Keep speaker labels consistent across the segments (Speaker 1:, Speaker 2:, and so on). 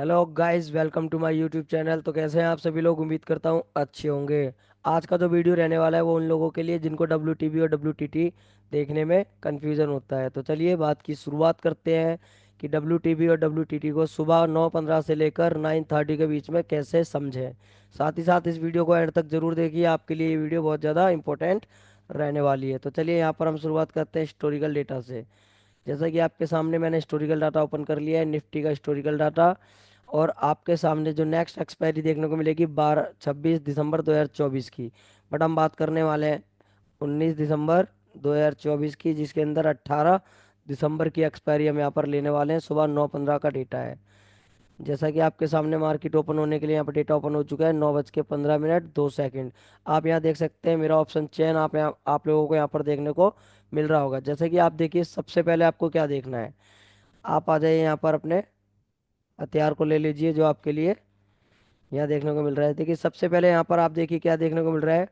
Speaker 1: Hello guys, welcome to my YouTube channel. तो कैसे हैं आप सभी लोग? उम्मीद करता हूँ अच्छे होंगे। आज का जो वीडियो रहने वाला है वो उन लोगों के लिए जिनको WTB और WTT देखने में कंफ्यूजन होता है। तो चलिए बात की शुरुआत करते हैं कि WTB और WTT को सुबह 9:15 से लेकर 9:30 के बीच में कैसे समझें। साथ ही साथ इस वीडियो को एंड तक जरूर देखिए, आपके लिए ये वीडियो बहुत ज़्यादा इंपॉर्टेंट रहने वाली है। तो चलिए यहाँ पर हम शुरुआत करते हैं हिस्टोरिकल डेटा से। जैसा कि आपके सामने मैंने हिस्टोरिकल डाटा ओपन कर लिया है, निफ्टी का हिस्टोरिकल डाटा। और आपके सामने जो नेक्स्ट एक्सपायरी देखने को मिलेगी 26 दिसंबर 2024 की। बट हम बात करने वाले हैं 19 दिसंबर 2024 की, जिसके अंदर 18 दिसंबर की एक्सपायरी हम यहाँ पर लेने वाले हैं। सुबह 9:15 का डेटा है। जैसा कि आपके सामने मार्केट ओपन होने के लिए यहाँ पर डेटा ओपन हो चुका है 9:15 मिनट 2 सेकंड। आप यहाँ देख सकते हैं मेरा ऑप्शन चेन आप लोगों को यहाँ पर देखने को मिल रहा होगा। जैसे कि आप देखिए, सबसे पहले आपको क्या देखना है, आप आ जाइए यहाँ पर, अपने हथियार को ले लीजिए जो आपके लिए यहाँ देखने को मिल रहा है। देखिए सबसे पहले यहाँ पर आप देखिए क्या देखने को मिल रहा है।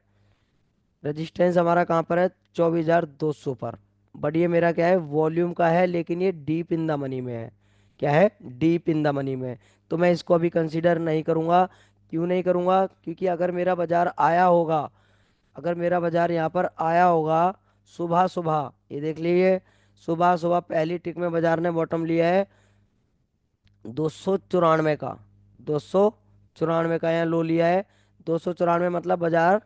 Speaker 1: रेजिस्टेंस हमारा कहाँ पर है? 24,200 पर। बट ये मेरा क्या है, वॉल्यूम का है, लेकिन ये डीप इन द मनी में है। क्या है? डीप इन द मनी में। तो मैं इसको अभी कंसीडर नहीं करूँगा। क्यों नहीं करूँगा? क्योंकि अगर मेरा बाजार आया होगा, अगर मेरा बाजार यहाँ पर आया होगा सुबह सुबह, ये देख लीजिए, सुबह सुबह पहली टिक में बाजार ने बॉटम लिया है 294 का। 294 का यहाँ लो लिया है। 294 मतलब बाजार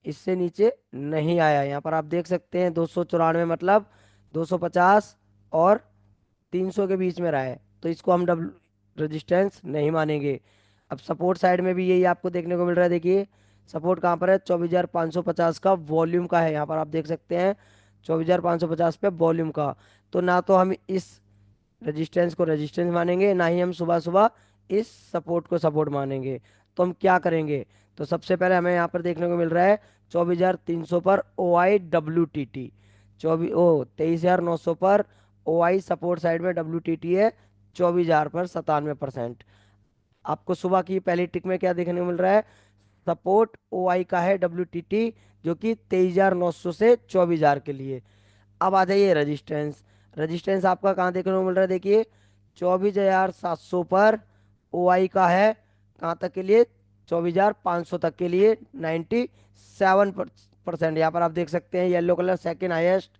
Speaker 1: इससे नीचे नहीं आया। यहाँ पर आप देख सकते हैं 294 मतलब 250 और 300 के बीच में रहा है। तो इसको हम डब्ल रेजिस्टेंस नहीं मानेंगे। अब सपोर्ट साइड में भी यही आपको देखने को मिल रहा है। देखिए सपोर्ट कहाँ पर है? 24,550 का वॉल्यूम का है। यहाँ पर आप देख सकते हैं 24,550 पे वॉल्यूम का। तो ना तो हम इस रेजिस्टेंस को रेजिस्टेंस मानेंगे, ना ही हम सुबह सुबह इस सपोर्ट को सपोर्ट मानेंगे। तो हम क्या करेंगे? तो सबसे पहले हमें यहाँ पर देखने को मिल रहा है 24,300 पर OIWTT, 23,900 पर OI सपोर्ट साइड में WTT है 24,000 पर 97%। आपको सुबह की पहली टिक में क्या देखने को मिल रहा है? सपोर्ट OI का है WTT, जो कि 23,900 से 24,000 के लिए। अब आ जाइए रेजिस्टेंस। रेजिस्टेंस आपका कहाँ देखने को मिल रहा है? देखिए 24,700 पर OI का है, कहाँ तक के लिए? 24,500 तक के लिए 97%। यहाँ पर आप देख सकते हैं येलो कलर सेकेंड हाईएस्ट।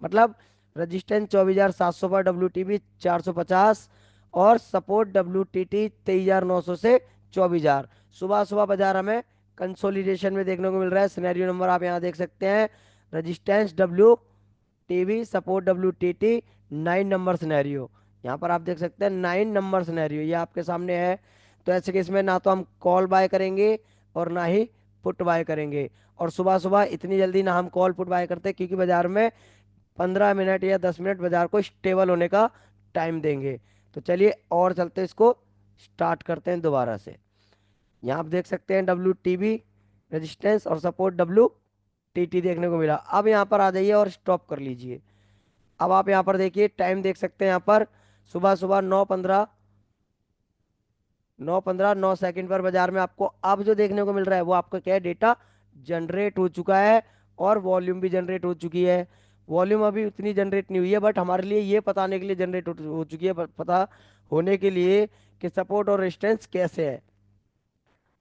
Speaker 1: मतलब रेजिस्टेंस 24,700 पर, WTB 450 और सपोर्ट WTT 23,900 से 24,000। सुबह सुबह बाजार हमें कंसोलिडेशन में देखने को मिल रहा है। सिनेरियो नंबर आप यहाँ देख सकते हैं, resistance WTB support WTT 9 number scenario. यहाँ पर आप देख सकते हैं 9 नंबर सिनेरियो, ये आपके सामने है। तो ऐसे केस में ना तो हम कॉल बाय करेंगे और ना ही पुट बाय करेंगे। और सुबह सुबह इतनी जल्दी ना हम कॉल पुट बाय करते, क्योंकि बाजार में 15 मिनट या 10 मिनट बाजार को स्टेबल होने का टाइम देंगे। तो चलिए और चलते इसको स्टार्ट करते हैं दोबारा से। यहाँ आप देख सकते हैं WTB रेजिस्टेंस और सपोर्ट WTT देखने को मिला। अब यहाँ पर आ जाइए और स्टॉप कर लीजिए। अब आप यहाँ पर देखिए टाइम देख सकते हैं, यहाँ पर सुबह सुबह 9:15 पर बाजार में आपको अब जो देखने को मिल रहा है वो आपका क्या है? डेटा जनरेट हो चुका है और वॉल्यूम भी जनरेट हो चुकी है। वॉल्यूम अभी उतनी जनरेट नहीं हुई है, बट हमारे लिए ये बताने के लिए जनरेट हो चुकी है, पता होने के लिए कि सपोर्ट और रेजिस्टेंस कैसे है।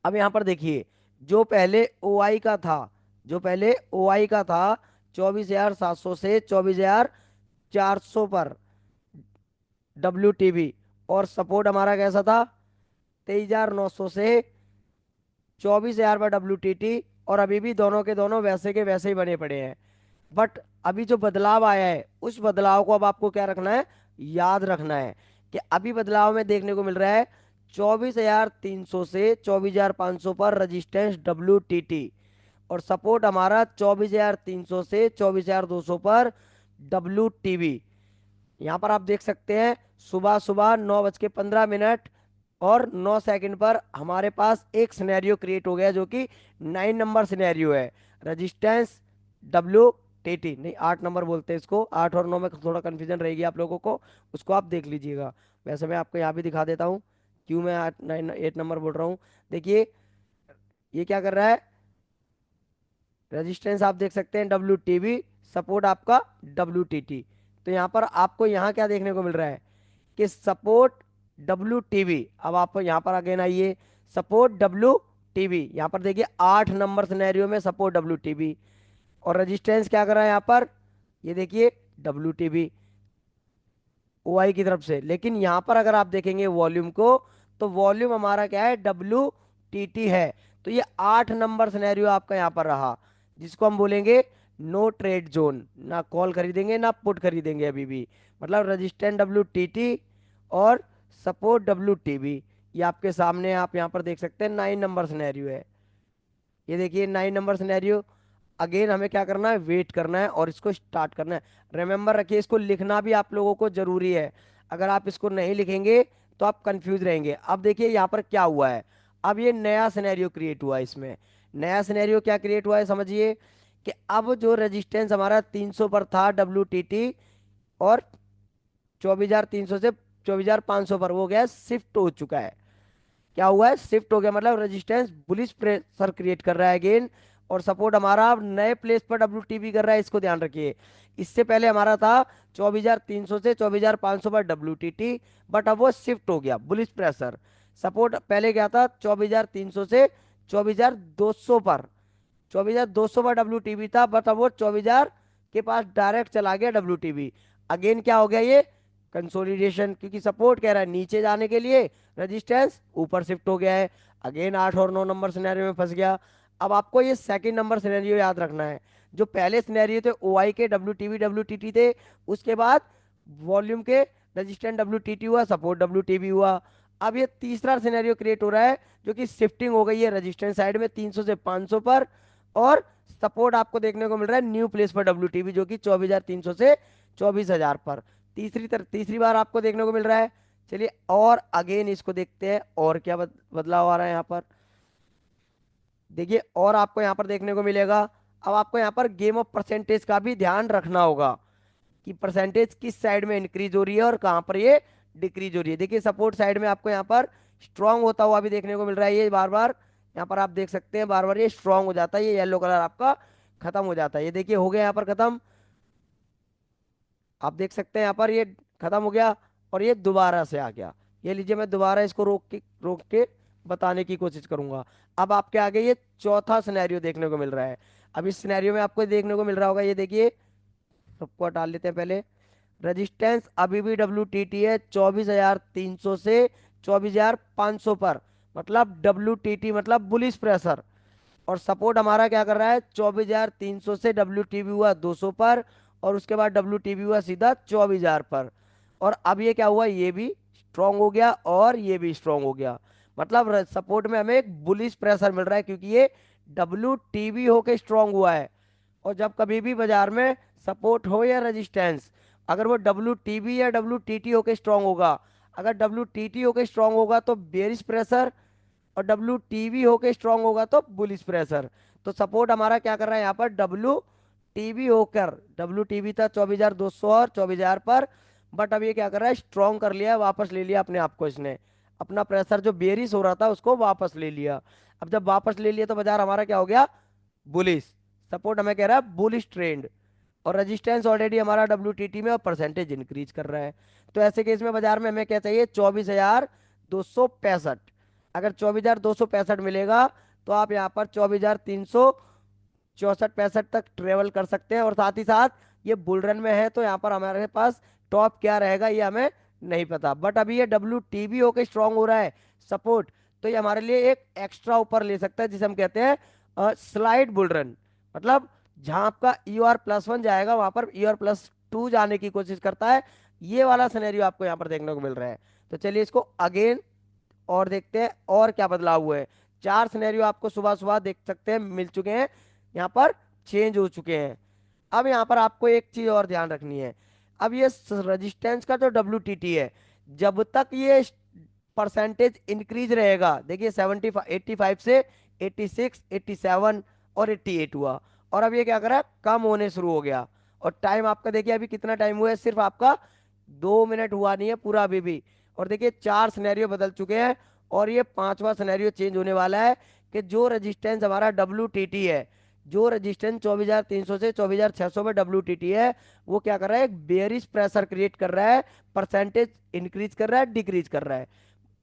Speaker 1: अब यहाँ पर देखिए, जो पहले OI का था, जो पहले OI का था 24,700 से 24,400 पर WTB, और सपोर्ट हमारा कैसा था? 23,900 से 24,000 पर WTT। और अभी भी दोनों के दोनों वैसे के वैसे ही बने पड़े हैं। बट अभी जो बदलाव आया है उस बदलाव को अब आपको क्या रखना है? याद रखना है कि अभी बदलाव में देखने को मिल रहा है 24,300 से 24,500 पर रजिस्टेंस WTT, और सपोर्ट हमारा 24,300 से 24,200 पर WTB। यहाँ पर आप देख सकते हैं सुबह सुबह 9:15 और 9 सेकंड पर हमारे पास एक सिनेरियो क्रिएट हो गया, जो कि 9 नंबर सिनेरियो है। रेजिस्टेंस WTT नहीं, 8 नंबर बोलते हैं इसको। 8 और 9 में थोड़ा कंफ्यूजन रहेगी आप लोगों को, उसको आप देख लीजिएगा। वैसे मैं आपको यहाँ भी दिखा देता हूँ क्यों मैं 8 9 8 नंबर बोल रहा हूँ। देखिए ये क्या कर रहा है? रेजिस्टेंस आप देख सकते हैं WTB, सपोर्ट आपका WTT। तो यहाँ पर आपको यहाँ क्या देखने को मिल रहा है कि सपोर्ट WTV। अब आप यहाँ पर अगेन आइए, सपोर्ट WTV, यहाँ पर देखिए 8 नंबर सिनेरियो में सपोर्ट WTV। और रेजिस्टेंस क्या कर रहा है यहाँ पर, ये देखिए WTV OI की तरफ से। लेकिन यहाँ पर अगर आप देखेंगे वॉल्यूम को, तो वॉल्यूम हमारा क्या है, WTT है। तो ये 8 नंबर सिनेरियो आपका यहाँ पर रहा, जिसको हम बोलेंगे नो ट्रेड जोन। ना कॉल खरीदेंगे ना पुट खरीदेंगे अभी भी। मतलब रजिस्टेंट WTT और सपोर्ट WTV, ये आपके सामने आप यहाँ पर देख सकते हैं 9 नंबर सिनेरियो है। ये देखिए 9 नंबर सिनेरियो। अगेन हमें क्या करना है, वेट करना है और इसको स्टार्ट करना है। रिमेंबर रखिए, इसको लिखना भी आप लोगों को जरूरी है। अगर आप इसको नहीं लिखेंगे तो आप कंफ्यूज रहेंगे। अब देखिए यहाँ पर क्या हुआ है, अब ये नया सिनेरियो क्रिएट हुआ है। इसमें नया सिनेरियो क्या क्रिएट हुआ है, समझिए कि अब जो रेजिस्टेंस हमारा 300 पर था WTT, और 24,300 से 24,500 पर वो गया, शिफ्ट हो चुका है। क्या हुआ है, शिफ्ट हो गया, मतलब रेजिस्टेंस बुलिश प्रेशर क्रिएट कर रहा है अगेन। और सपोर्ट हमारा अब नए प्लेस पर WTB कर रहा है, इसको ध्यान रखिए। इससे पहले हमारा था 24,300 से 24,500 पर WTT, बट अब वो शिफ्ट हो गया बुलिश प्रेशर। सपोर्ट पहले गया था 24,300 से 24,200 पर, 24,200 पर WTB था, बट अब वो 24,000 के पास डायरेक्ट चला गया WTB। अगेन क्या हो गया, ये कंसोलिडेशन, क्योंकि सपोर्ट कह रहा है नीचे जाने के लिए, रेजिस्टेंस ऊपर शिफ्ट हो गया है। अगेन 8 और 9 नंबर सिनेरियो में फंस गया। अब आपको ये सेकंड नंबर सिनेरियो याद रखना है। जो पहले सिनेरियो थे OI के, WTT थे, उसके बाद वॉल्यूम के रेजिस्टेंट WTT हुआ, सपोर्ट WTB हुआ। अब ये तीसरा सिनेरियो क्रिएट हो रहा है, जो कि शिफ्टिंग हो गई है रेजिस्टेंस साइड में 300 से 500 पर, और सपोर्ट आपको देखने को मिल रहा है न्यू प्लेस पर WTB, जो कि 24,300 से 24,000 पर। तीसरी बार आपको देखने को मिल रहा है। चलिए और अगेन इसको देखते हैं और क्या बदलाव आ रहा है यहाँ पर। देखिए और आपको यहाँ पर देखने को मिलेगा। अब आपको यहाँ पर गेम ऑफ परसेंटेज का भी ध्यान रखना होगा, कि परसेंटेज किस साइड में इंक्रीज हो रही है और कहाँ पर ये डिक्रीज हो रही है। देखिए सपोर्ट साइड में आपको यहाँ पर स्ट्रांग होता हुआ भी देखने को मिल रहा है, ये बार बार यहाँ पर आप देख सकते हैं, बार बार ये स्ट्रांग हो जाता है, ये येलो कलर आपका खत्म हो जाता है। ये देखिए हो गया यहाँ पर खत्म, आप देख सकते हैं यहाँ पर ये खत्म हो गया, और ये दोबारा से आ गया। ये लीजिए, मैं दोबारा इसको रोक के बताने की कोशिश करूंगा। अब आपके आगे ये चौथा सिनेरियो देखने को मिल रहा है। अब इस सिनेरियो में आपको देखने को मिल रहा होगा, ये देखिए, सबको हटा लेते हैं पहले। रेजिस्टेंस अभी भी WTT है 24,300 से 24,500 पर, मतलब WTT मतलब बुलिश प्रेशर। और सपोर्ट हमारा क्या कर रहा है, 24,300 से WTB हुआ 200 पर, और उसके बाद WTB हुआ सीधा 24,000 पर। और अब ये क्या हुआ, ये भी स्ट्रांग हो गया और ये भी स्ट्रांग हो गया। मतलब सपोर्ट में हमें एक बुलिश प्रेशर मिल रहा है, क्योंकि ये WTB होके स्ट्रांग हुआ है। और जब कभी भी बाजार में सपोर्ट हो या रेजिस्टेंस, अगर वो WTB या WTT होके स्ट्रांग होगा, अगर WTT होके स्ट्रांग होगा तो बेरिश प्रेशर, और WTB होके स्ट्रांग होगा तो बुलिश प्रेशर। तो सपोर्ट हमारा क्या कर रहा है यहाँ पर, WTB होकर, WTB था 24,200 और 24,000 पर, बट अब ये क्या कर रहा है, स्ट्रांग कर लिया है, वापस ले लिया अपने आप को इसने। अपना प्रेशर जो बेरिश हो रहा था उसको वापस ले लिया। अब जब वापस ले लिया तो बाजार हमारा क्या हो गया, बुलिश। सपोर्ट हमें कह रहा है बुलिश ट्रेंड, और रेजिस्टेंस ऑलरेडी हमारा WTT में और परसेंटेज इंक्रीज कर रहा है। तो ऐसे केस में बाजार में हमें क्या चाहिए, 24,265। अगर 24,265 मिलेगा तो आप यहाँ पर 24,364-65 तक ट्रेवल कर सकते हैं। और साथ ही साथ ये बुल रन में है, तो यहाँ पर हमारे पास टॉप क्या रहेगा ये हमें नहीं पता, बट अभी ये WTB होके स्ट्रांग हो रहा है सपोर्ट, तो ये हमारे लिए एक एक्स्ट्रा ऊपर ले सकता है, जिसे हम कहते हैं स्लाइड बुल रन। मतलब जहां आपका ER+1 जाएगा, वहां पर ER+2 जाने की कोशिश करता है। ये वाला सिनेरियो आपको यहाँ पर देखने को मिल रहा है। तो चलिए इसको अगेन और देखते हैं और क्या बदलाव हुए हैं। 4 सिनेरियो आपको सुबह सुबह देख सकते हैं मिल चुके हैं, यहाँ पर चेंज हो चुके हैं। अब यहाँ पर आपको एक चीज और ध्यान रखनी है। अब ये रेजिस्टेंस का जो WTT है, जब तक ये परसेंटेज इंक्रीज रहेगा, देखिए 85 से 86, 87 और 88 हुआ, और अब ये क्या कर रहा है, कम होने शुरू हो गया। और टाइम आपका देखिए अभी कितना टाइम हुआ है, सिर्फ आपका 2 मिनट हुआ नहीं है पूरा अभी भी। और देखिए 4 सिनेरियो बदल चुके हैं, और ये पांचवा सिनेरियो चेंज होने वाला है, कि जो रेजिस्टेंस हमारा WTT है, जो रेजिस्टेंस 24,300 से 24,600 पे WTT है, वो क्या कर रहा है, एक बेयरिश प्रेशर क्रिएट कर रहा है, परसेंटेज इंक्रीज कर रहा है, डिक्रीज कर रहा है।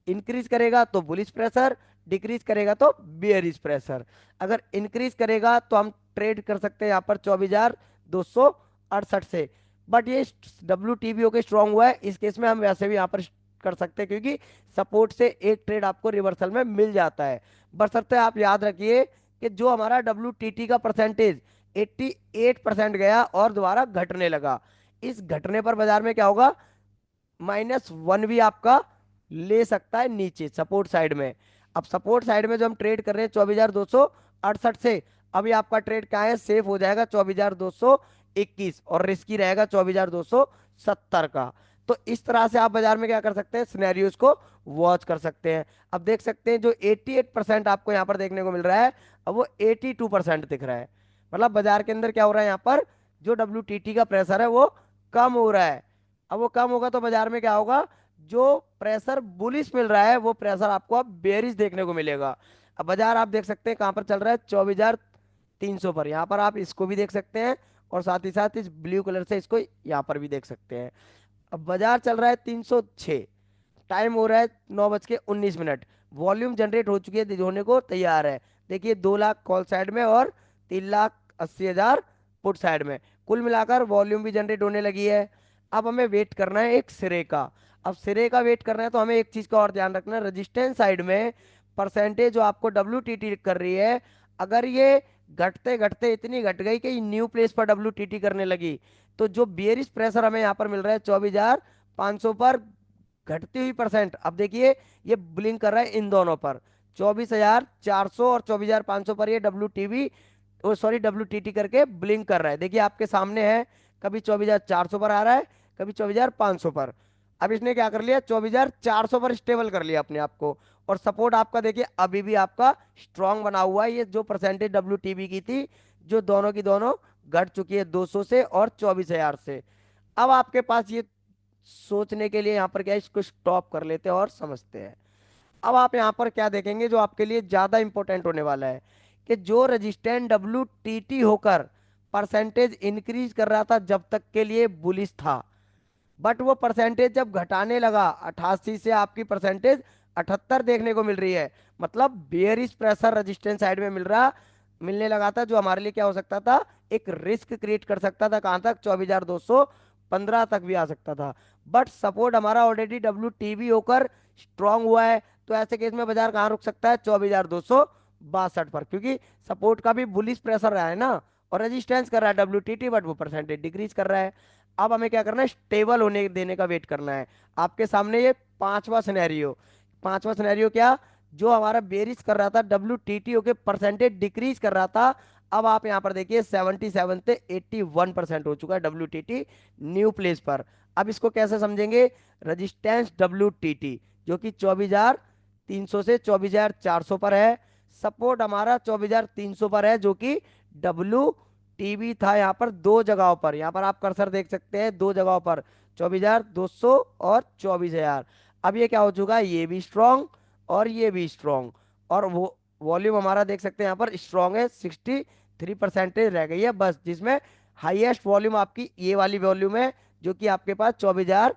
Speaker 1: इंक्रीज करेगा तो बुलिश प्रेशर, डिक्रीज करेगा तो बियरिश प्रेशर। अगर इंक्रीज करेगा तो हम ट्रेड कर सकते हैं यहाँ पर 24,268 से। बट ये WTBO के स्ट्रांग हुआ है, इस केस में हम वैसे भी यहाँ पर कर सकते हैं, क्योंकि सपोर्ट से एक ट्रेड आपको रिवर्सल में मिल जाता है। बशर्ते आप याद रखिए कि जो हमारा WTT का परसेंटेज 88% गया और दोबारा घटने लगा, इस घटने पर बाजार में क्या होगा, -1 भी आपका ले सकता है नीचे सपोर्ट साइड में। अब सपोर्ट साइड में जो हम ट्रेड कर रहे हैं 24,268 से, अभी आपका ट्रेड कहाँ है, सेफ हो जाएगा 24,221 और रिस्की रहेगा 24,270 का। तो इस तरह से आप बाजार में क्या कर सकते हैं, सिनेरियोज को वॉच कर सकते हैं। अब देख सकते हैं जो 88% आपको यहाँ पर देखने को मिल रहा है, अब वो 82% दिख रहा है। मतलब बाजार के अंदर क्या हो रहा है, यहाँ पर जो WTT का प्रेशर है वो कम हो रहा है। अब वो कम होगा तो बाजार में क्या होगा, जो प्रेशर बुलिश मिल रहा है वो प्रेशर आपको अब बेरिश देखने को मिलेगा। अब बाजार आप देख सकते हैं कहाँ पर चल रहा है, 24,300 पर। यहाँ पर आप इसको भी देख सकते हैं और साथ ही साथ इस ब्लू कलर से इसको यहाँ पर भी देख सकते हैं। अब बाजार चल रहा है 306, टाइम हो रहा है 9:19। वॉल्यूम जनरेट हो चुकी है, होने को तैयार है। देखिए 2 लाख कॉल साइड में और 3,80,000 पुट साइड में, कुल मिलाकर वॉल्यूम भी जनरेट होने लगी है। अब हमें वेट करना है एक सिरे का। अब सिरे का वेट करना है तो हमें एक चीज का और ध्यान रखना है, रेजिस्टेंस साइड में परसेंटेज जो आपको WTT कर रही है, अगर ये घटते घटते इतनी घट गई कि न्यू प्लेस पर WTT करने लगी, तो जो बियरिश प्रेशर हमें यहाँ पर मिल रहा है 24,500 पर, घटती हुई परसेंट, अब देखिए ये ब्लिंक कर रहा है इन दोनों पर, 24,400 और 24,500 पर ये WTB, ओ सॉरी WTT करके ब्लिंक कर रहा है। देखिए आपके सामने है, कभी 24,400 पर आ रहा है, कभी 24,500 पर। अब इसने क्या कर लिया, 24,400 पर स्टेबल कर लिया अपने आप को। और सपोर्ट आपका देखिए अभी भी आपका स्ट्रांग बना हुआ है। ये जो परसेंटेज WTB की थी, जो दोनों की दोनों घट चुकी है 200 से और 24,000 से। अब आपके पास ये सोचने के लिए यहाँ पर क्या है, इसको स्टॉप कर लेते हैं और समझते हैं। अब आप यहाँ पर क्या देखेंगे जो आपके लिए ज्यादा इंपॉर्टेंट होने वाला है, कि जो रजिस्टेंट WTT होकर परसेंटेज इंक्रीज कर रहा था जब तक के लिए बुलिश था, बट वो परसेंटेज जब घटाने लगा 88 से आपकी परसेंटेज 78 देखने को मिल रही है। मतलब बेयरिश प्रेशर रेजिस्टेंस साइड में मिलने लगा था, जो हमारे लिए क्या हो सकता था, एक रिस्क क्रिएट कर सकता था। कहां तक, 24,215 तक भी आ सकता था। बट सपोर्ट हमारा ऑलरेडी WTB होकर स्ट्रांग हुआ है, तो ऐसे केस में बाजार कहाँ रुक सकता है, 24,262 पर, क्योंकि सपोर्ट का भी बुलिश प्रेशर रहा है ना, और रेजिस्टेंस कर रहा है WTT, बट वो परसेंटेज डिक्रीज कर रहा है। अब हमें क्या करना है, स्टेबल होने देने का वेट करना है। आपके सामने ये पांचवा सिनेरियो क्या, जो हमारा बेरिश कर रहा था WTT के परसेंटेज डिक्रीज कर रहा था, अब आप यहां पर देखिए 77 से 81% हो चुका है WTT न्यू प्लेस पर। अब इसको कैसे समझेंगे, रजिस्टेंस WTT जो कि 24,300 से 24,400 पर है, सपोर्ट हमारा 24,300 पर है, जो कि WTB था यहाँ पर दो जगहों पर। यहाँ पर आप कर्सर देख सकते हैं, दो जगहों पर 24,200 और 24,000। अब ये क्या हो चुका है, ये भी स्ट्रांग और ये भी स्ट्रांग, और वो वॉल्यूम हमारा देख सकते हैं यहाँ पर स्ट्रांग है, 63% रह गई है बस, जिसमें हाईएस्ट वॉल्यूम आपकी ये वाली वॉल्यूम है, जो कि आपके पास 24,000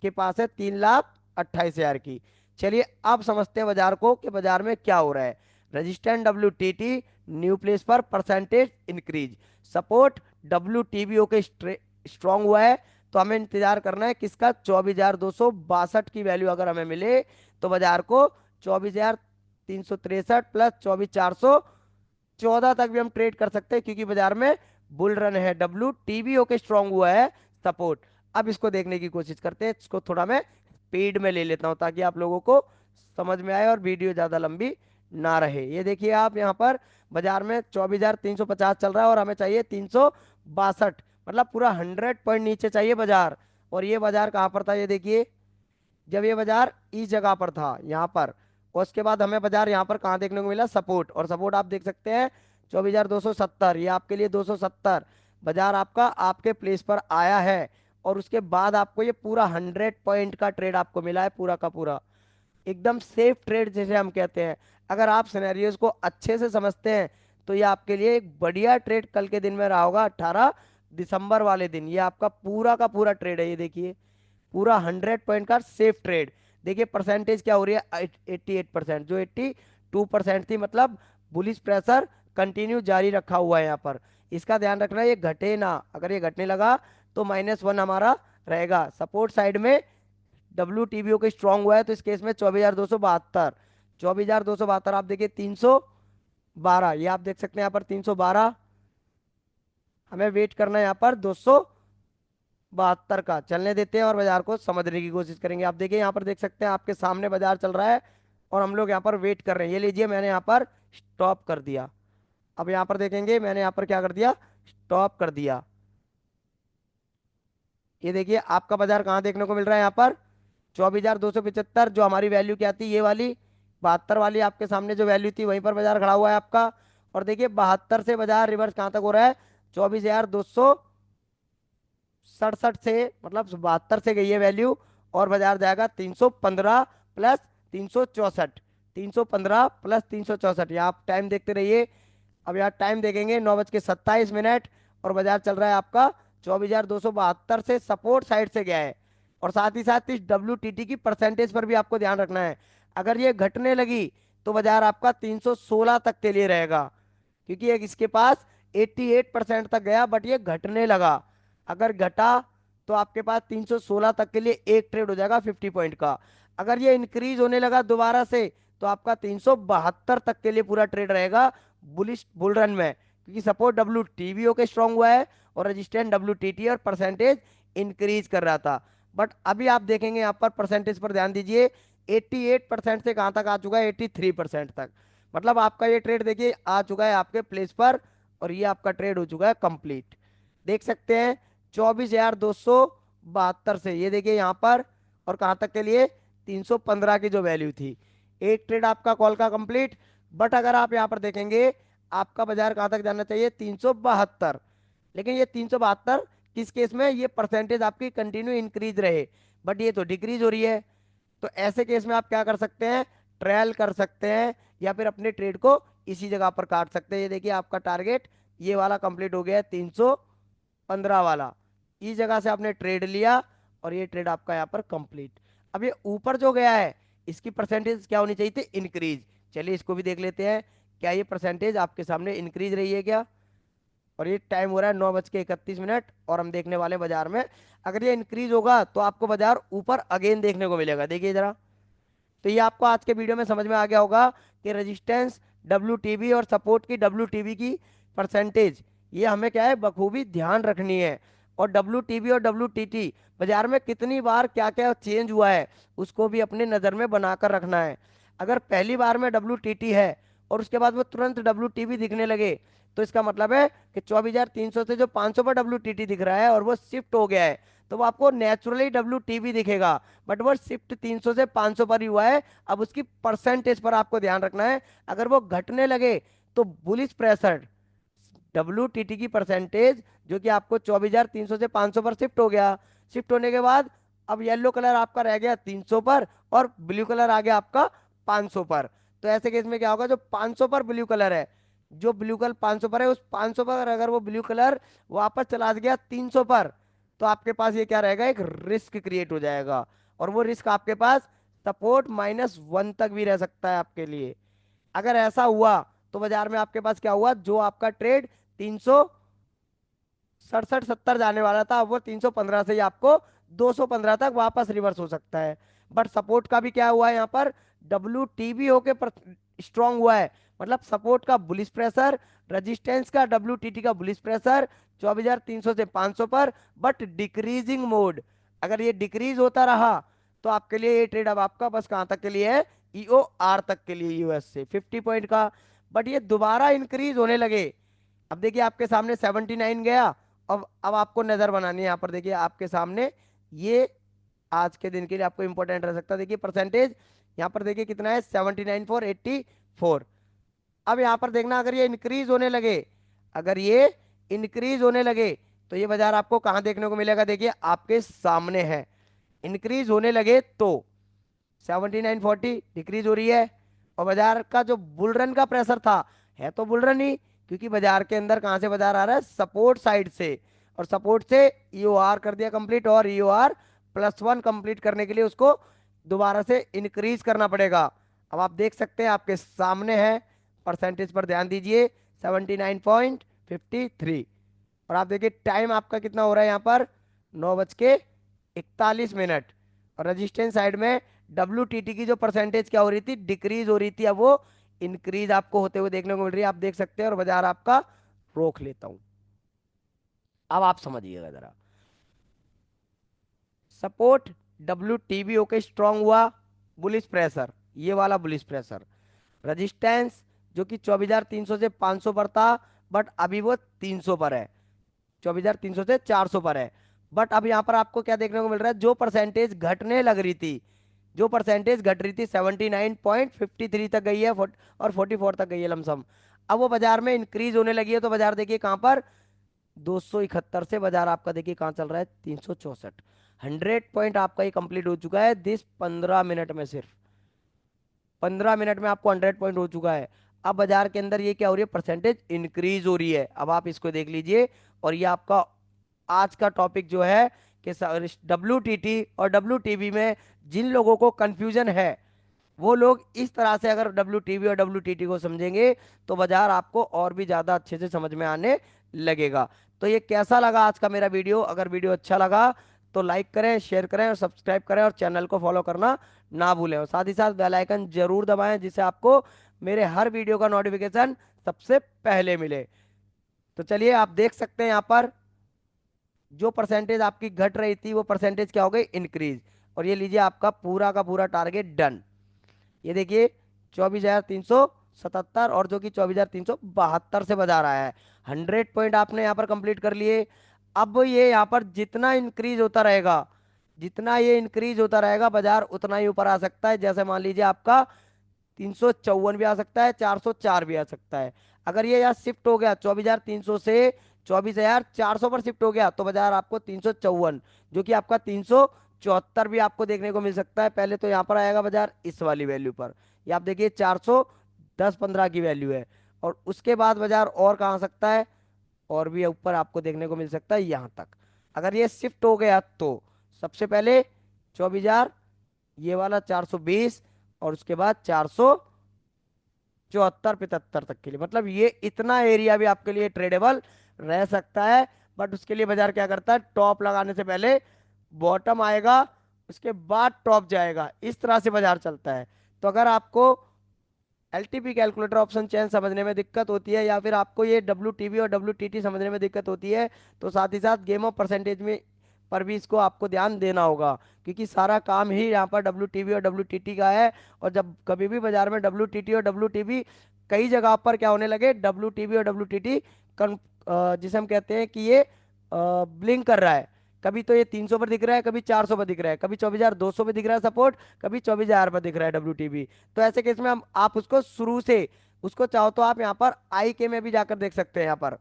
Speaker 1: के पास है, 3,28,000 की। चलिए अब समझते हैं बाजार को, कि बाजार में क्या हो रहा है। रजिस्टेंट WTT न्यू प्लेस पर परसेंटेज इंक्रीज, सपोर्ट WTBO के स्ट्रांग हुआ है, तो हमें इंतजार करना है किसका, 24,262 की वैल्यू अगर हमें मिले तो बाजार को 24,363 प्लस 24,414 तक भी हम ट्रेड कर सकते हैं, क्योंकि बाजार में बुल रन है, WTBO के स्ट्रांग हुआ है सपोर्ट। अब इसको देखने की कोशिश करते हैं, इसको थोड़ा मैं स्पीड में ले लेता हूं ताकि आप लोगों को समझ में आए और वीडियो ज्यादा लंबी ना रहे। ये देखिए आप यहाँ पर बाजार में 24,350 चल रहा है और हमें चाहिए 362, मतलब पूरा 100 पॉइंट नीचे चाहिए बाजार। और ये बाजार कहाँ पर था, ये देखिए, जब ये बाजार इस जगह पर था यहाँ पर, और उसके बाद हमें बाजार यहाँ पर कहाँ देखने को मिला, सपोर्ट, और सपोर्ट आप देख सकते हैं 24,270, ये आपके लिए 270 बाजार आपका आपके प्लेस पर आया है। और उसके बाद आपको ये पूरा 100 पॉइंट का ट्रेड आपको मिला है, पूरा का पूरा एकदम सेफ ट्रेड जिसे हम कहते हैं। अगर आप सिनेरियोज को अच्छे से समझते हैं तो ये आपके लिए एक बढ़िया ट्रेड कल के दिन में रहा होगा, 18 दिसंबर वाले दिन। ये आपका पूरा का पूरा ट्रेड है, ये देखिए पूरा 100 पॉइंट का सेफ ट्रेड। देखिए परसेंटेज क्या हो रही है, 88%, जो 82% थी, मतलब बुलिश प्रेशर कंटिन्यू जारी रखा हुआ है यहाँ पर। इसका ध्यान रखना ये घटे ना, अगर ये घटने लगा तो -1 हमारा रहेगा। सपोर्ट साइड में डब्ल्यू टीबीओ के स्ट्रांग हुआ है, तो इस केस में 24,272, 24,272, आप देखिए 312, ये आप देख सकते हैं यहाँ पर 312। हमें वेट करना है यहाँ पर 272 का, चलने देते हैं और बाजार को समझने की कोशिश करेंगे। आप देखिए यहाँ पर देख सकते हैं आपके सामने बाजार चल रहा है और हम लोग यहाँ पर वेट कर रहे हैं। ये लीजिए मैंने यहाँ पर स्टॉप कर दिया। अब यहाँ पर देखेंगे मैंने यहाँ पर क्या कर दिया, स्टॉप कर दिया। ये देखिए आपका बाजार कहाँ देखने को मिल रहा है, यहाँ पर 24,275, जो हमारी वैल्यू क्या थी, ये वाली 72 वाली आपके सामने जो वैल्यू थी, वहीं पर बाजार खड़ा हुआ है आपका। और देखिए 72 से बाजार रिवर्स कहाँ तक हो रहा है, 24,267 से, मतलब 72 से गई है वैल्यू, और बाजार जाएगा 315 प्लस 364, 315 प्लस 364। यहाँ आप टाइम देखते रहिए। अब यहाँ टाइम देखेंगे 9:27, और बाजार चल रहा है आपका 24,272 से सपोर्ट साइड से गया है। और साथ ही साथ इस WTT की परसेंटेज पर भी आपको ध्यान रखना है। अगर ये घटने लगी तो बाजार आपका 316 तक के लिए रहेगा, क्योंकि एक इसके पास 88% तक गया, बट ये घटने लगा। अगर घटा तो आपके पास 316 तक के लिए एक ट्रेड हो जाएगा 50 पॉइंट का। अगर ये इंक्रीज होने लगा दोबारा से तो आपका 372 तक के लिए पूरा ट्रेड रहेगा बुलिश बुल रन में, क्योंकि सपोर्ट WTBO के स्ट्रांग हुआ है और रेजिस्टेंट WTT, और परसेंटेज इंक्रीज कर रहा था। बट अभी आप देखेंगे यहाँ पर परसेंटेज पर ध्यान दीजिए, 88% से कहाँ तक आ चुका है, 83% तक। मतलब आपका ये ट्रेड देखिए आ चुका है आपके प्लेस पर, और ये आपका ट्रेड हो चुका है कंप्लीट। देख सकते हैं 24,272 से, ये देखिए यहाँ पर, और कहाँ तक के लिए, 315 की जो वैल्यू थी। एक ट्रेड आपका कॉल का कंप्लीट। बट अगर आप यहाँ पर देखेंगे आपका बाजार कहाँ तक जाना चाहिए, 372। लेकिन ये 372 किस केस में, ये परसेंटेज आपकी कंटिन्यू इंक्रीज रहे, बट ये तो डिक्रीज हो रही है। तो ऐसे केस में आप क्या कर सकते हैं, ट्रायल कर सकते हैं, या फिर अपने ट्रेड को इसी जगह पर काट सकते हैं। ये देखिए आपका टारगेट ये वाला कंप्लीट हो गया है, 315 वाला। इस जगह से आपने ट्रेड लिया और ये ट्रेड आपका यहाँ पर कंप्लीट। अब ये ऊपर जो गया है इसकी परसेंटेज क्या होनी चाहिए थी, इंक्रीज। चलिए इसको भी देख लेते हैं, क्या ये परसेंटेज आपके सामने इंक्रीज रही है क्या। और ये टाइम हो रहा है 9:31, और हम देखने वाले हैं बाजार में, अगर ये इंक्रीज होगा तो आपको बाजार ऊपर अगेन देखने को मिलेगा। देखिए जरा, तो ये आपको आज के वीडियो में समझ में आ गया होगा कि रेजिस्टेंस WTB और सपोर्ट की WTB की परसेंटेज, ये हमें क्या है बखूबी ध्यान रखनी है। और WTB और WTT बाजार में कितनी बार क्या क्या चेंज हुआ है उसको भी अपने नज़र में बनाकर रखना है। अगर पहली बार में WTT है और उसके बाद वो तुरंत WTB दिखने लगे, तो इसका मतलब है कि 24,300 से जो 500 पर WTT दिख रहा है और वो शिफ्ट हो गया है, तो वो आपको नेचुरली WTB दिखेगा। बट वो शिफ्ट 300 से 500 पर ही हुआ है। अब उसकी परसेंटेज पर आपको ध्यान रखना है। अगर वो घटने लगे तो बुलिश प्रेशर WTT की परसेंटेज, जो कि आपको 24,300 से 500 पर शिफ्ट हो गया, शिफ्ट होने के बाद अब येलो कलर आपका रह गया 300 पर और ब्लू कलर आ गया आपका 500 पर। तो ऐसे केस में क्या होगा, जो 500 पर ब्लू कलर है, जो ब्लू कलर 500 पर है, उस 500 पर अगर वो ब्लू कलर वापस चला गया 300 पर, तो आपके पास ये क्या रहेगा, एक रिस्क क्रिएट हो जाएगा। और वो रिस्क आपके पास सपोर्ट -1 तक भी रह सकता है आपके लिए। अगर ऐसा हुआ तो बाजार में आपके पास क्या हुआ, जो आपका ट्रेड 367-70 जाने वाला था, अब वो 315 से ही आपको 215 तक वापस रिवर्स हो सकता है। बट सपोर्ट का भी क्या हुआ है यहाँ पर, WTB होके स्ट्रांग हुआ है, मतलब सपोर्ट का बुलिश प्रेशर, रेजिस्टेंस का WTT का बुलिश प्रेशर 24,300 से 500 पर, बट डिक्रीजिंग मोड। अगर ये डिक्रीज होता रहा तो आपके लिए ये ट्रेड अब आपका बस कहाँ तक के लिए है, EOR तक के लिए, US से 50 पॉइंट का। बट ये दोबारा इंक्रीज होने लगे, अब देखिए आपके सामने 79 गया। अब आपको नजर बनानी है यहाँ पर, देखिए आपके सामने ये आज के दिन के लिए आपको इंपॉर्टेंट रह सकता है। देखिए परसेंटेज यहाँ पर देखिए कितना है, 79,484। अब यहाँ पर देखना, अगर ये इंक्रीज होने लगे, अगर ये इंक्रीज होने लगे तो ये बाजार आपको कहाँ देखने को मिलेगा, देखिए आपके सामने है। इंक्रीज होने लगे तो 7940 डिक्रीज हो रही है, और बाजार का जो बुल रन का प्रेशर था, है तो बुल रन ही, क्योंकि बाजार के अंदर कहाँ से बाजार आ रहा है, सपोर्ट साइड से। और सपोर्ट से ईओआर कर दिया कंप्लीट, और ईओआर +1 कंप्लीट करने के लिए उसको दोबारा से इंक्रीज करना पड़ेगा। अब आप देख सकते हैं आपके सामने है, परसेंटेज पर ध्यान दीजिए, 79.53। और आप देखिए टाइम आपका कितना हो रहा है यहाँ पर, 9:41। और रजिस्टेंस साइड में WTT की जो परसेंटेज क्या हो रही थी, डिक्रीज हो रही थी, अब वो इंक्रीज आपको होते हुए देखने को मिल रही है, आप देख सकते हैं। और बाजार आपका रोक लेता हूं, अब आप समझिएगा जरा। सपोर्ट WTB ओके स्ट्रांग हुआ, बुलिश प्रेशर, ये वाला बुलिश प्रेशर। रजिस्टेंस जो कि 24,300 से 500 पर था, बट अभी वो 300 पर है, 24,300 से 400 पर है। बट अब यहाँ पर आपको क्या देखने को मिल रहा है, जो परसेंटेज घटने लग रही थी, जो परसेंटेज घट रही थी 79.53 तक गई है, और 44 तक गई है लमसम। अब वो बाजार में इंक्रीज होने लगी है, तो बाजार देखिए कहाँ पर, 271 से बाजार आपका देखिए कहाँ चल रहा है, 364। 100 पॉइंट आपका ये कंप्लीट हो चुका है दिस 15 मिनट में, सिर्फ 15 मिनट में आपको 100 पॉइंट हो चुका है। अब बाजार के अंदर ये क्या हो रही है, परसेंटेज इंक्रीज हो रही है। अब आप इसको देख लीजिए। और ये आपका आज का टॉपिक जो है कि WTT और WTB में जिन लोगों को कंफ्यूजन है, वो लोग इस तरह से अगर WTB और WTT को समझेंगे, तो बाजार आपको और भी ज्यादा अच्छे से समझ में आने लगेगा। तो ये कैसा लगा आज का मेरा वीडियो, अगर वीडियो अच्छा लगा तो लाइक करें, शेयर करें और सब्सक्राइब करें, और चैनल को फॉलो करना ना भूलें, और साथ ही साथ बेल आइकन जरूर दबाएं, जिससे आपको मेरे हर वीडियो का नोटिफिकेशन सबसे पहले मिले। तो चलिए आप देख सकते हैं यहाँ पर, जो परसेंटेज आपकी घट रही थी वो परसेंटेज क्या हो गई, इंक्रीज। और ये लीजिए आपका पूरा का पूरा टारगेट डन। ये देखिए 24,377, और जो कि 24,372 से बाजार आया है। 100 पॉइंट आपने यहाँ पर कंप्लीट कर लिए। अब ये यहाँ पर जितना इंक्रीज होता रहेगा, जितना ये इंक्रीज होता रहेगा, बाजार उतना ही ऊपर आ सकता है। जैसे मान लीजिए आपका 354 भी आ सकता है, 404 भी आ सकता है। अगर ये यहाँ शिफ्ट हो गया 24,300 से 24,400 पर शिफ्ट हो गया, तो बाजार आपको 354, जो कि आपका 374 भी आपको देखने को मिल सकता है। पहले तो यहाँ पर आएगा बाजार इस वाली वैल्यू पर, ये आप देखिए 410-15 की वैल्यू है। और उसके बाद बाजार और कहाँ आ सकता है, और भी ऊपर आपको देखने को मिल सकता है यहाँ तक। अगर ये शिफ्ट हो गया तो सबसे पहले 24,000, ये वाला 420, और उसके बाद 474-75 तक के लिए, मतलब ये इतना एरिया भी आपके लिए ट्रेडेबल रह सकता है। बट उसके लिए बाजार क्या करता है, टॉप लगाने से पहले बॉटम आएगा, उसके बाद टॉप जाएगा, इस तरह से बाजार चलता है। तो अगर आपको LTP कैलकुलेटर ऑप्शन चेन समझने में दिक्कत होती है, या फिर आपको ये WTB और WTT समझने में दिक्कत होती है, तो साथ ही साथ गेम ऑफ परसेंटेज में पर भी इसको आपको ध्यान देना होगा, क्योंकि सारा काम ही यहाँ पर WTB और WTT का है। और जब कभी भी बाजार में WTT और WTB कई जगह पर क्या होने लगे, WTB और WTT जिसे हम कहते हैं कि ये ब्लिंक कर रहा है, कभी तो ये 300 पर दिख रहा है, कभी 400 पर दिख रहा है, कभी 24,200 पर दिख रहा है सपोर्ट, कभी 24,000 पर दिख रहा है WTB। तो ऐसे केस में हम आप उसको शुरू से, उसको चाहो तो आप यहाँ पर IK में भी जाकर देख सकते हैं। यहाँ पर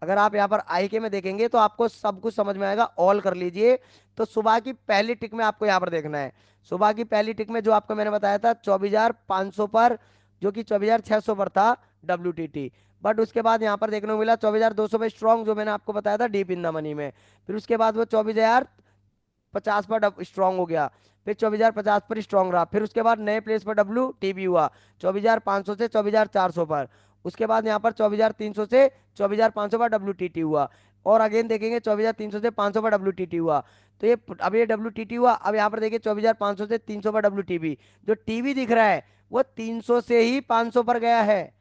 Speaker 1: अगर आप यहाँ पर IK में देखेंगे तो आपको सब कुछ समझ में आएगा। ऑल कर लीजिए। तो सुबह की पहली टिक में आपको यहाँ पर देखना है, सुबह की पहली टिक में जो आपको मैंने बताया था 24,500 पर, जो कि 24,600 पर था WTT। बट उसके बाद यहाँ पर देखने को मिला 24,200 पे स्ट्रॉन्ग, जो मैंने आपको बताया था डीप इन द मनी में। फिर उसके बाद वो 24,050 पर स्ट्रॉन्ग हो गया, फिर 24,050 पर स्ट्रॉन्ग रहा। फिर उसके बाद नए प्लेस पर WTB हुआ 24,500 से 24,400 पर। उसके बाद यहाँ पर 24,300 से 24,500 पर WTT हुआ। और अगेन देखेंगे 24,300 से 500 पर WTT हुआ। तो ये अब ये WTT हुआ। अब यहाँ पर देखिए 24,500 से 300 पर WTB, जो टीवी दिख रहा है वो 300 से ही 500 पर गया है,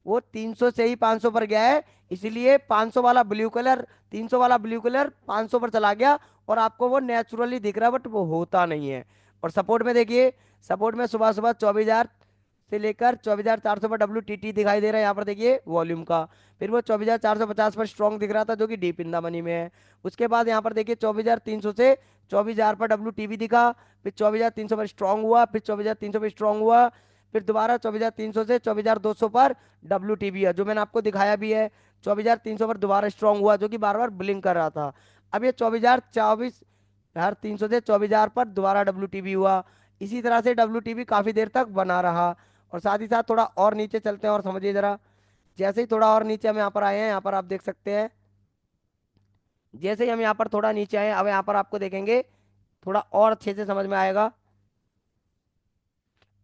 Speaker 1: वो 300 से ही 500 पर गया है। इसलिए 500 वाला ब्लू कलर, 300 वाला ब्लू कलर 500 पर चला गया, और आपको वो नेचुरली दिख रहा है, बट वो होता नहीं है। और सपोर्ट में देखिए, सपोर्ट में सुबह सुबह 24,000 से लेकर 24,400 पर WTT दिखाई दे रहा है, यहाँ पर देखिए वॉल्यूम का। फिर वो 24,450 पर स्ट्रॉन्ग दिख रहा था, जो कि डीप इन द मनी में है। उसके बाद यहाँ पर देखिए 24,300 से 24,000 पर WTB दिखा, फिर 24,300 पर स्ट्रॉन्ग हुआ, फिर 24,300 पर स्ट्रॉन्ग हुआ, फिर दोबारा 24,300 से 24,200 पर WTB है, जो मैंने आपको दिखाया भी है। 24,300 पर दोबारा स्ट्रॉन्ग हुआ, जो कि बार बार ब्लिंक कर रहा था। अब ये 24,300 से 24,000 पर दोबारा WTB हुआ। इसी तरह से WTB काफी देर तक बना रहा। और साथ ही साथ थोड़ा और नीचे चलते हैं और समझिए जरा। जैसे ही थोड़ा और नीचे हम यहाँ पर आए हैं, यहाँ पर आप देख सकते हैं, जैसे ही हम यहाँ पर थोड़ा नीचे आए हैं, अब यहाँ पर आपको देखेंगे थोड़ा और अच्छे से समझ में आएगा।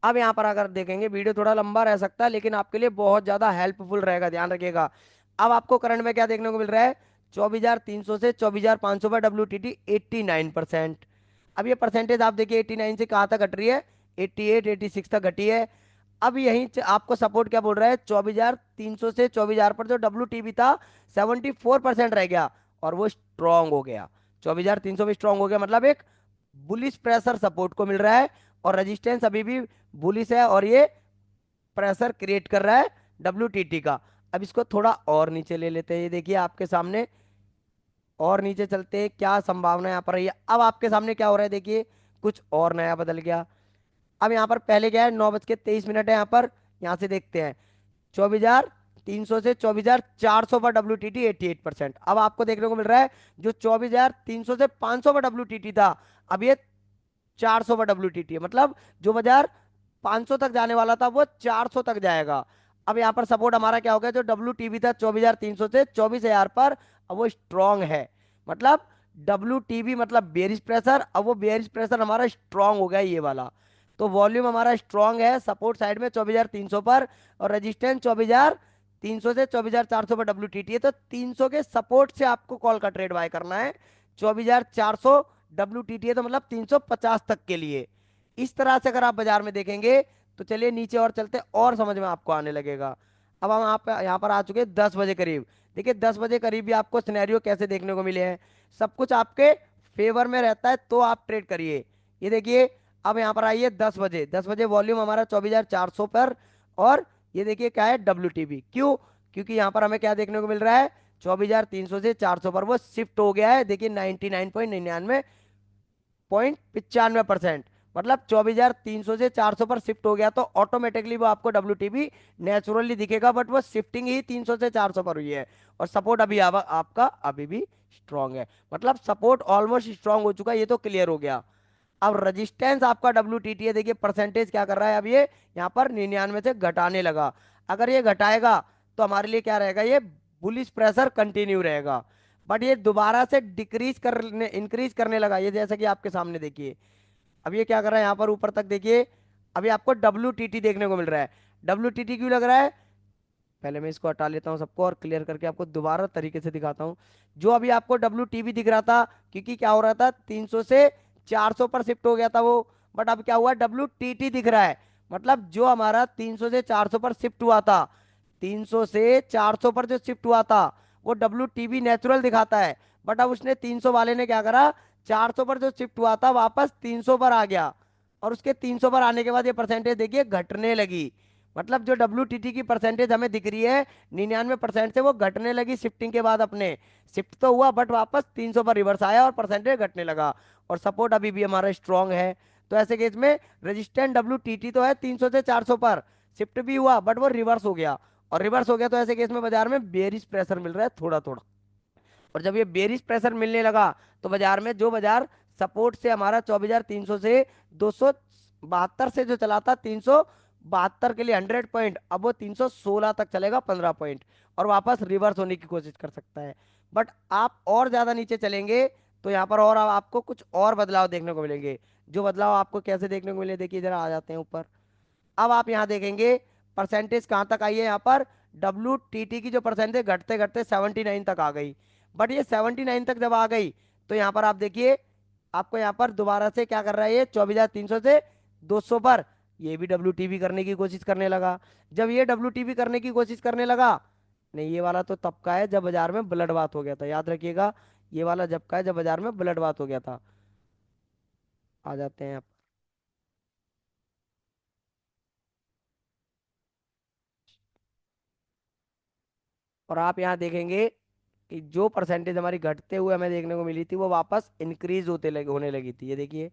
Speaker 1: अब यहाँ पर अगर देखेंगे, वीडियो थोड़ा लंबा रह सकता है लेकिन आपके लिए बहुत ज्यादा हेल्पफुल रहेगा, ध्यान रखिएगा। अब आपको करंट में क्या देखने को मिल रहा है, 24,300 से 24,500 पर WTT 89%। अब ये परसेंटेज आप देखिए 89 से कहाँ तक घट रही है, 88 86 तक घटी है। अब यहीं आपको सपोर्ट क्या बोल रहा है, 24,300 से 24,000 पर जो WTB था 74% रह गया और वो स्ट्रांग हो गया। 24,300 भी स्ट्रांग हो गया, मतलब एक बुलिश प्रेशर सपोर्ट को मिल रहा है, और रेजिस्टेंस अभी भी बुलिश है और ये प्रेशर क्रिएट कर रहा है WTT का। अब इसको थोड़ा और नीचे ले लेते हैं, ये देखिए आपके सामने, और नीचे चलते हैं, क्या संभावना यहाँ पर रही है। अब आपके सामने क्या हो रहा है, देखिए कुछ और नया बदल गया। अब यहाँ पर पहले क्या है, 9:23 है यहाँ पर, यहाँ से देखते हैं 24,300 से 24,400 पर WTT 88%। अब आपको देखने को मिल रहा है जो 24,300 से 500 पर WTT था, अब ये 400 पर WTT है, मतलब जो बाजार 500 तक जाने वाला था वो 400 तक जाएगा। अब यहाँ पर सपोर्ट हमारा क्या हो गया, जो WTB था 24,300 से 24,000 पर, अब वो स्ट्रांग है, मतलब WTB मतलब बेरिश प्रेशर, अब वो बेरिश प्रेशर हमारा स्ट्रांग हो गया ये वाला। तो वॉल्यूम हमारा स्ट्रांग है सपोर्ट साइड में 24,300 पर, और रेजिस्टेंस 24,300 से 24,400 पर WTT है। तो 300 के सपोर्ट से आपको कॉल का ट्रेड बाय करना है, 24,400 WTT है, तो मतलब 350 तक के लिए। इस तरह से अगर आप बाजार में देखेंगे तो चलिए नीचे और चलते और समझ में आपको आने लगेगा। अब हम यहाँ पर आ चुके हैं 10 बजे करीब। देखिए 10 बजे करीब भी आपको सिनेरियो कैसे देखने को मिले हैं, सब कुछ आपके फेवर में रहता है तो आप ट्रेड करिए। ये देखिए अब यहाँ पर आइए 10 बजे, 10 बजे वॉल्यूम हमारा 24,400 पर, और ये देखिए क्या है WTB, क्यों, क्योंकि यहाँ पर हमें क्या देखने को मिल रहा है, 24,300 से 400 पर वो शिफ्ट हो गया है, देखिए 99.99.95%, मतलब 24,300 से 400 पर शिफ्ट हो गया, तो ऑटोमेटिकली वो आपको WTB नेचुरली दिखेगा, बट वो शिफ्टिंग ही 300 से 400 पर हुई है। और सपोर्ट अभी आपका अभी भी स्ट्रांग है, मतलब सपोर्ट ऑलमोस्ट स्ट्रांग हो चुका है, ये तो क्लियर हो गया। अब रेजिस्टेंस आपका WTT है, देखिए परसेंटेज क्या कर रहा है, अब ये यहाँ पर 99 से घटाने लगा। अगर ये घटाएगा तो हमारे लिए क्या रहेगा, ये बुलिश प्रेशर कंटिन्यू रहेगा। बट ये दोबारा से डिक्रीज करने इंक्रीज करने लगा, ये जैसा कि आपके सामने देखिए, अब ये क्या कर रहा है यहाँ पर ऊपर तक देखिए, अभी आपको WTT देखने को मिल रहा है। WTT क्यों लग रहा है, पहले मैं इसको हटा लेता हूँ सबको और क्लियर करके आपको दोबारा तरीके से दिखाता हूँ। जो अभी आपको WTB दिख रहा था, क्योंकि क्या हो रहा था 300 से 400 पर शिफ्ट हो गया था वो, बट अब क्या हुआ WTT दिख रहा है, मतलब जो हमारा 300 से 400 पर शिफ्ट हुआ था, 300 से 400 पर जो शिफ्ट हुआ था वो WTB नेचुरल दिखाता है, बट अब उसने 300 वाले ने क्या करा, 400 पर जो शिफ्ट हुआ था वापस 300 पर आ गया, और उसके 300 पर आने के बाद ये परसेंटेज देखिए घटने लगी, मतलब जो WTT की परसेंटेज हमें दिख रही है 99% से वो घटने लगी शिफ्टिंग के बाद, अपने शिफ्ट तो हुआ बट वापस 300 पर रिवर्स आया और परसेंटेज घटने लगा, और सपोर्ट अभी भी हमारा स्ट्रांग है। तो ऐसे केस में रेजिस्टेंट WTT तो है 300 से 400 पर, शिफ्ट भी हुआ बट वो रिवर्स हो गया, और रिवर्स हो गया तो ऐसे केस में बाजार में बेरिश प्रेशर मिल रहा है थोड़ा थोड़ा। और जब ये बेरिश प्रेशर मिलने लगा तो बाजार में जो बाजार सपोर्ट से हमारा 24,300 से 272 से जो चला था 372 के लिए 100 पॉइंट, अब वो 316 तक चलेगा 15 पॉइंट, और वापस रिवर्स होने की कोशिश कर सकता है। बट आप और ज्यादा नीचे चलेंगे तो यहाँ पर और आपको कुछ और बदलाव देखने को मिलेंगे। जो बदलाव आपको कैसे देखने को मिले, देखिए जरा आ जाते हैं ऊपर। अब आप यहाँ देखेंगे परसेंटेज कहाँ तक आई है, यहाँ पर WTT की जो परसेंटेज घटते घटते 79 तक आ गई। बट ये 79 तक जब आ गई तो यहाँ पर आप देखिए आपको यहाँ पर दोबारा से क्या कर रहा है, ये 24,300 से 200 पर ये भी WTB करने की कोशिश करने लगा। जब ये WTB करने की कोशिश करने लगा, नहीं ये वाला तो तब का है जब बाजार में ब्लड बात हो गया था, याद रखिएगा, ये वाला जब का है जब बाजार में ब्लड बात हो गया था। आ जाते हैं आप, और आप यहाँ देखेंगे कि जो परसेंटेज हमारी घटते हुए हमें देखने को मिली थी वो वापस इंक्रीज होने लगी थी, ये देखिए,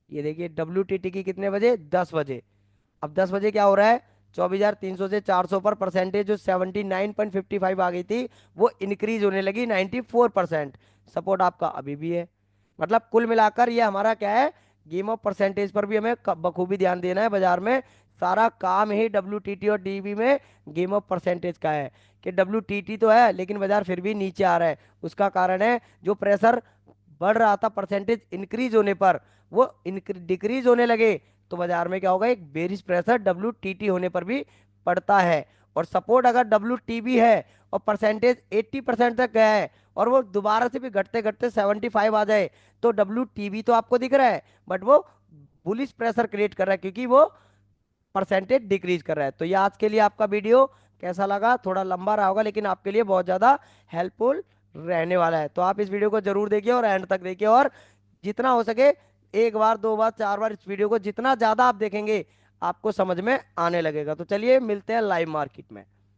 Speaker 1: ये देखिए WTT की कितने बजे, 10 बजे। अब 10 बजे क्या हो रहा है, 24,300 से 400 पर परसेंटेज जो 79.55 आ गई थी वो इंक्रीज होने लगी 94%। सपोर्ट आपका अभी भी है, मतलब कुल मिलाकर ये हमारा क्या है, गेम ऑफ परसेंटेज पर भी हमें बखूबी ध्यान देना है बाजार में। सारा काम ही WTT और DB में गेम ऑफ परसेंटेज का है कि WTT तो है लेकिन बाजार फिर भी नीचे आ रहा है। उसका कारण है जो प्रेशर बढ़ रहा था परसेंटेज इंक्रीज होने पर, वो डिक्रीज होने लगे तो बाजार में क्या होगा, एक बेरिश प्रेशर WTT होने पर भी पड़ता है। और सपोर्ट अगर WTB है और परसेंटेज 80% तक गया है और वो दोबारा से भी घटते घटते 75 आ जाए, तो WTB तो आपको दिख रहा है बट वो बुलिश प्रेशर क्रिएट कर रहा है क्योंकि वो परसेंटेज डिक्रीज कर रहा है। तो ये आज के लिए आपका वीडियो कैसा लगा, थोड़ा लंबा रहा होगा लेकिन आपके लिए बहुत ज़्यादा हेल्पफुल रहने वाला है। तो आप इस वीडियो को जरूर देखिए और एंड तक देखिए, और जितना हो सके एक बार, दो बार, चार बार इस वीडियो को जितना ज़्यादा आप देखेंगे आपको समझ में आने लगेगा। तो चलिए मिलते हैं लाइव मार्केट में।